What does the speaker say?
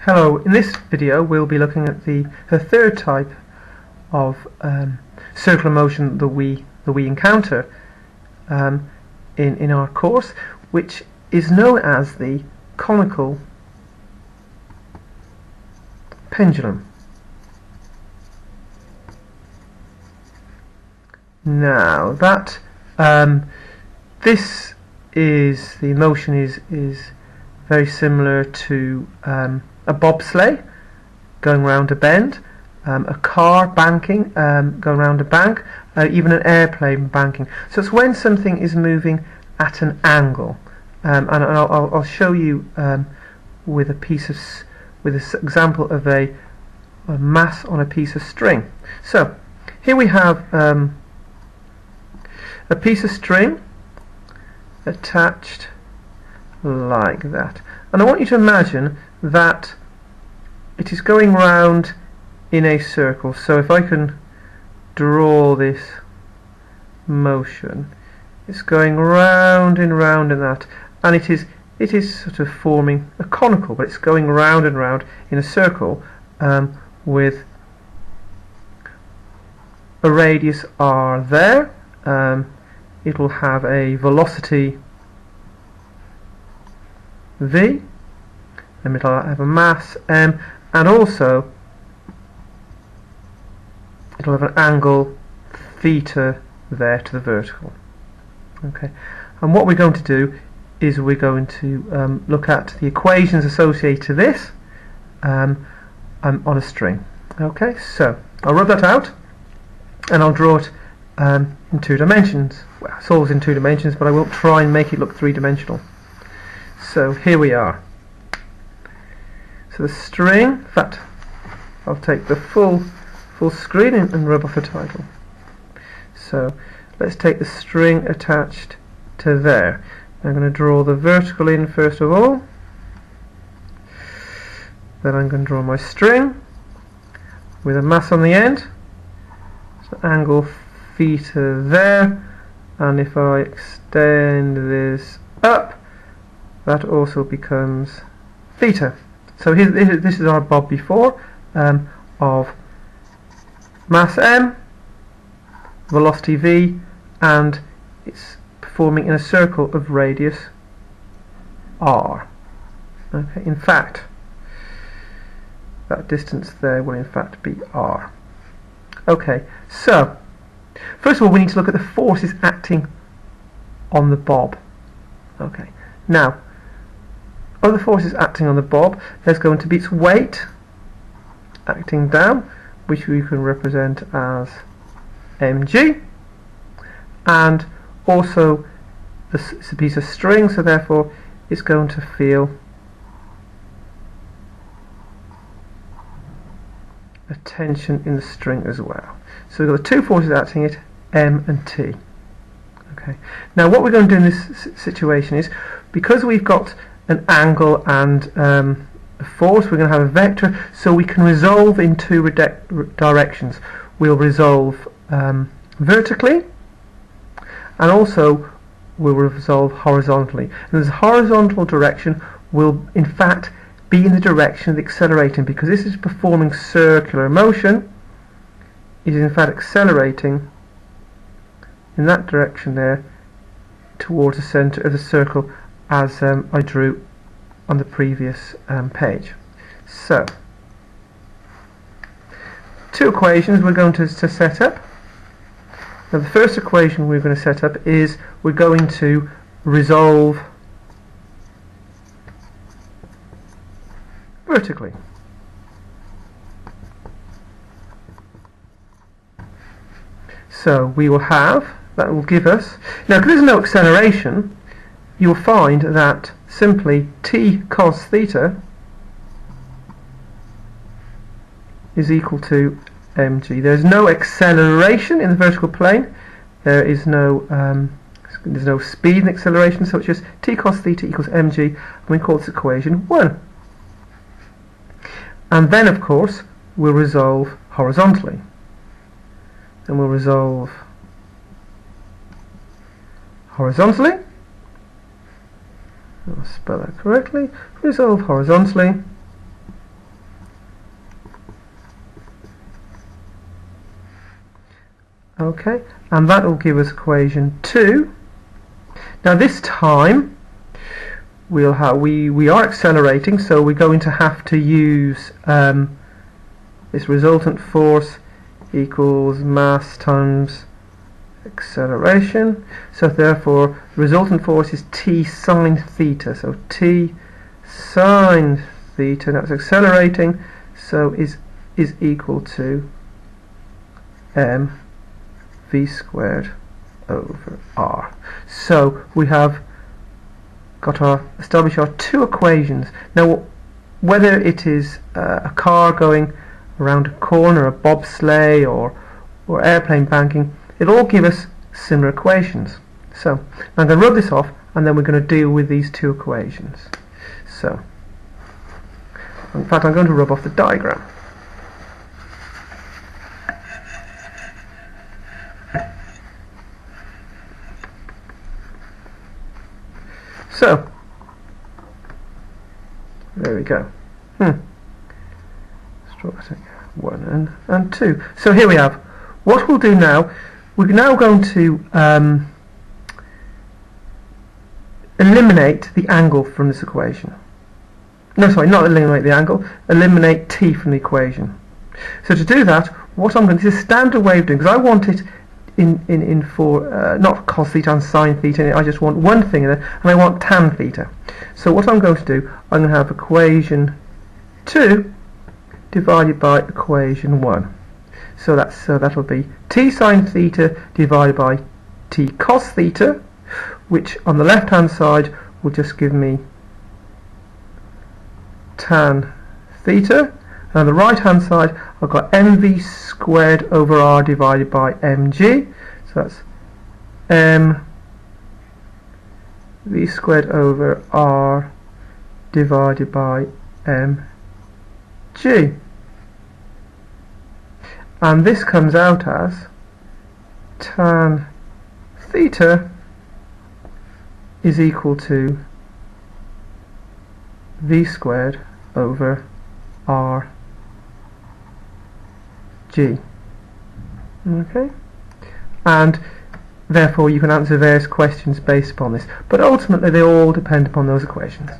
Hello, in this video we'll be looking at the third type of circular motion that we encounter in our course, which is known as the conical pendulum. Now that this is the motion is very similar to a bobsleigh going round a bend, a car banking, going round a bank, even an airplane banking. So it's when something is moving at an angle, and I'll show you with an example of a mass on a piece of string. So here we have a piece of string attached like that, and I want you to imagine that it is going round in a circle. So if I can draw this motion, it's going round and round and that, and it is sort of forming a conical, but it's going round and round in a circle with a radius r there. It will have a velocity v, and it'll have a mass m, and also it'll have an angle theta there to the vertical. Okay, and what we're going to do is we're going to look at the equations associated to this on a string. Okay, so I'll rub that out and I'll draw it in 2 dimensions. Well, it's always in 2 dimensions, but I will try and make it look 3-dimensional. So here we are. So the string, in fact, I'll take the full screen and rub off the title. So let's take the string attached to there. I'm going to draw the vertical in first of all. Then I'm going to draw my string with a mass on the end. So angle theta there, and if I extend this up, that also becomes theta. So this is our bob before of mass m, velocity v, and it's performing in a circle of radius r. Okay, in fact, that distance there will in fact be r. Okay, so first of all we need to look at the forces acting on the bob. Okay, now other forces acting on the bob, there's going to be its weight acting down, which we can represent as mg, and also it's a piece of string, so therefore it's going to feel a tension in the string as well. So we've got the 2 forces acting it, m and t. Okay. Now what we're going to do in this situation is, because we've got an angle and a force, we're going to have a vector, so we can resolve in 2 directions. We'll resolve vertically, and also we'll resolve horizontally. And this horizontal direction will in fact be in the direction of the accelerating, because this is performing circular motion. It is in fact accelerating in that direction there towards the center of the circle, as I drew on the previous page. So 2 equations we're going to set up. Now the first equation we're going to set up is we're going to resolve vertically. So we will have, that will give us, now because there's no acceleration, you'll find that simply t cos theta is equal to mg. There's no acceleration in the vertical plane. There is no there's no speed in acceleration, so it's just t cos theta equals mg, and we call this equation 1. And then of course we'll resolve horizontally, and we'll resolve horizontally. I'll spell that correctly. Resolve horizontally. Okay, and that will give us equation 2. Now this time we are accelerating, so we're going to have to use this resultant force equals mass times acceleration. So therefore the resultant force is t sine theta. So t sine theta, that's accelerating, so is equal to m v squared over r. So we have established our two equations. Now whether it is a car going around a corner, a bobsleigh, or airplane banking, it'll all give us similar equations. So I'm going to rub this off, and then we're going to deal with these two equations. So in fact I'm going to rub off the diagram. So there we go. Structure 1 and 2. So here we have. What we'll do now, we're now going to eliminate the angle from this equation. No, sorry, not eliminate the angle, eliminate t from the equation. So to do that, what I'm going to do is a standard way of doing, because I want it in for not cos theta and sine theta, I just want one thing in there, and I want tan theta. So what I'm going to do, I'm going to have equation 2 divided by equation 1. So that'll be t sine theta divided by t cos theta, which on the left hand side will just give me tan theta, and on the right hand side I've got mv squared over r divided by mg, so that's m v squared over r divided by mg, and this comes out as tan theta is equal to v squared over r g. Okay, and therefore you can answer various questions based upon this, but ultimately they all depend upon those equations.